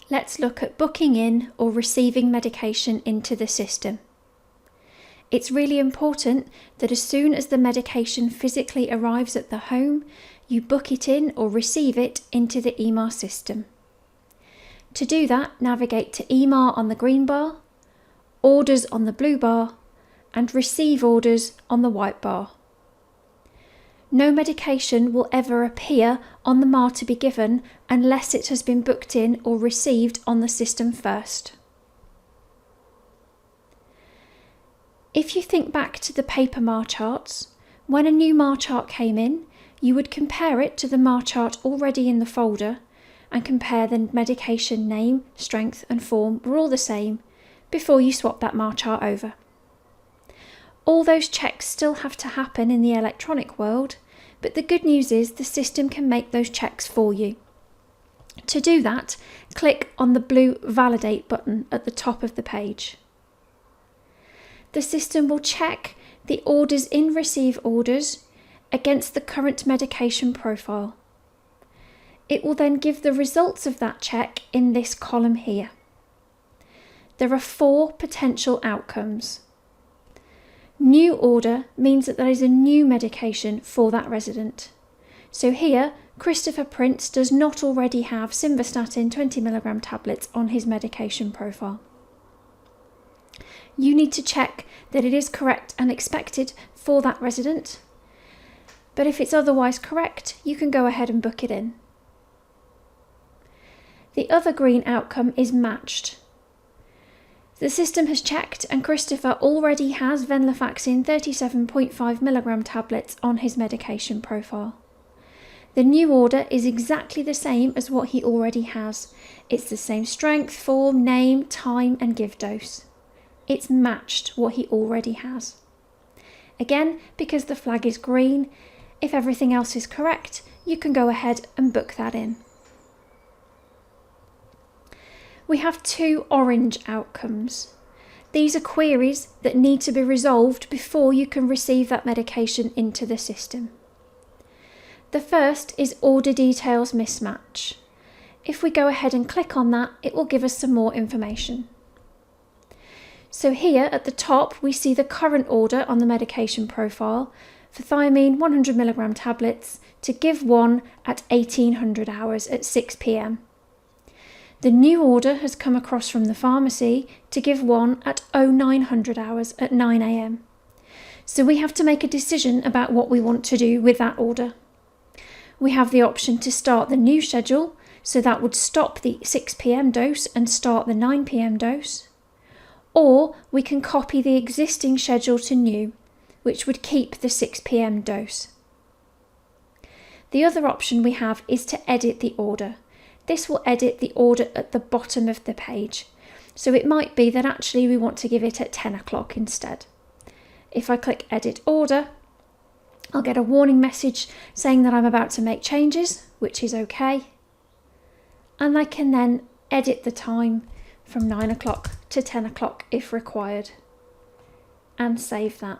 Let's look at booking in or receiving medication into the system. It's really important that as soon as the medication physically arrives at the home, you book it in or receive it into the eMAR system. To do that, navigate to eMAR on the green bar, Orders on the blue bar, and Receive Orders on the white bar. No medication will ever appear on the MAR to be given unless it has been booked in or received on the system first. If you think back to the paper MAR charts, when a new MAR chart came in, you would compare it to the MAR chart already in the folder and compare the medication name, strength and form were all the same before you swap that MAR chart over. All those checks still have to happen in the electronic world, but the good news is the system can make those checks for you. To do that, click on the blue Validate button at the top of the page. The system will check the orders in Receive Orders against the current medication profile. It will then give the results of that check in this column here. There are 4 potential outcomes. New order means that there is a new medication for that resident. So here, Christopher Prince does not already have simvastatin 20mg tablets on his medication profile. You need to check that it is correct and expected for that resident, but if it's otherwise correct, you can go ahead and book it in. The other green outcome is matched. The system has checked and Christopher already has venlafaxine 37.5mg tablets on his medication profile. The new order is exactly the same as what he already has. It's the same strength, form, name, time and give dose. It's matched what he already has. Again, because the flag is green, if everything else is correct, you can go ahead and book that in. We have 2 orange outcomes. These are queries that need to be resolved before you can receive that medication into the system. The first is order details mismatch. If we go ahead and click on that, it will give us some more information. So here at the top, we see the current order on the medication profile for thiamine 100mg tablets to give 1 at 1800 hours at 6 p.m. The new order has come across from the pharmacy to give 1 at 0900 hours at 9 a.m. So we have to make a decision about what we want to do with that order. We have the option to start the new schedule, so that would stop the 6 p.m. dose and start the 9 p.m. dose. Or we can copy the existing schedule to new, which would keep the 6 p.m. dose. The other option we have is to edit the order. This will edit the order at the bottom of the page. So it might be that actually we want to give it at 10 o'clock instead. If I click Edit Order, I'll get a warning message saying that I'm about to make changes, which is okay. And I can then edit the time from 9 o'clock to 10 o'clock if required, and save that.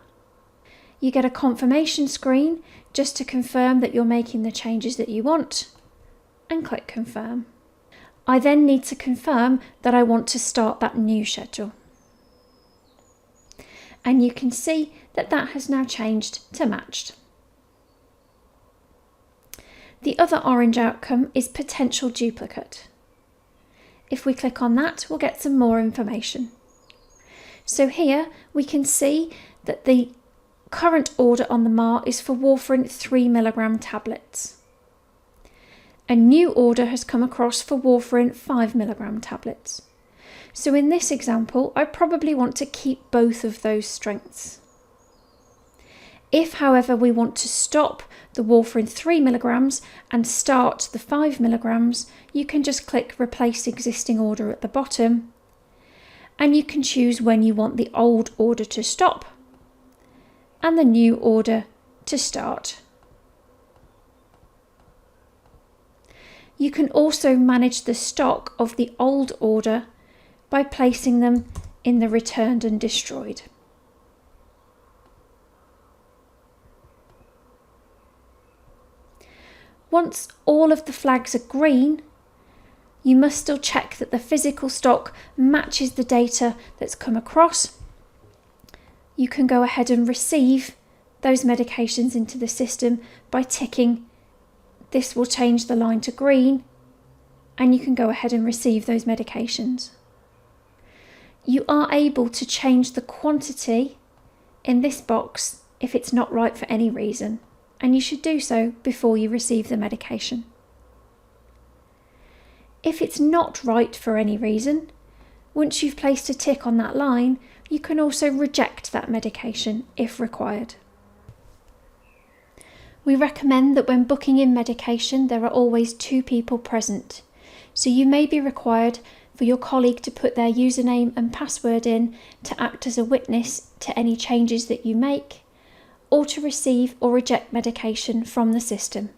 You get a confirmation screen just to confirm that you're making the changes that you want, and click Confirm. I then need to confirm that I want to start that new schedule. And you can see that that has now changed to matched. The other orange outcome is potential duplicate. If we click on that, we'll get some more information. So here we can see that the current order on the MAR is for warfarin 3mg tablets. A new order has come across for warfarin 5mg tablets. So in this example, I probably want to keep both of those strengths. If, however, we want to stop the warfarin 3mg and start the 5mg, you can just click Replace Existing Order at the bottom, and you can choose when you want the old order to stop and the new order to start. You can also manage the stock of the old order by placing them in the Returned and Destroyed. Once all of the flags are green, You must still check that the physical stock matches the data that's come across. You can go ahead and receive those medications into the system by ticking this will change the line to green, and you can go ahead and receive those medications. You are able to change the quantity in this box if it's not right for any reason, and you should do so before you receive the medication. If it's not right for any reason, once you've placed a tick on that line, you can also reject that medication if required. We recommend that when booking in medication, there are always 2 people present. So you may be required for your colleague to put their username and password in to act as a witness to any changes that you make, or to receive or reject medication from the system.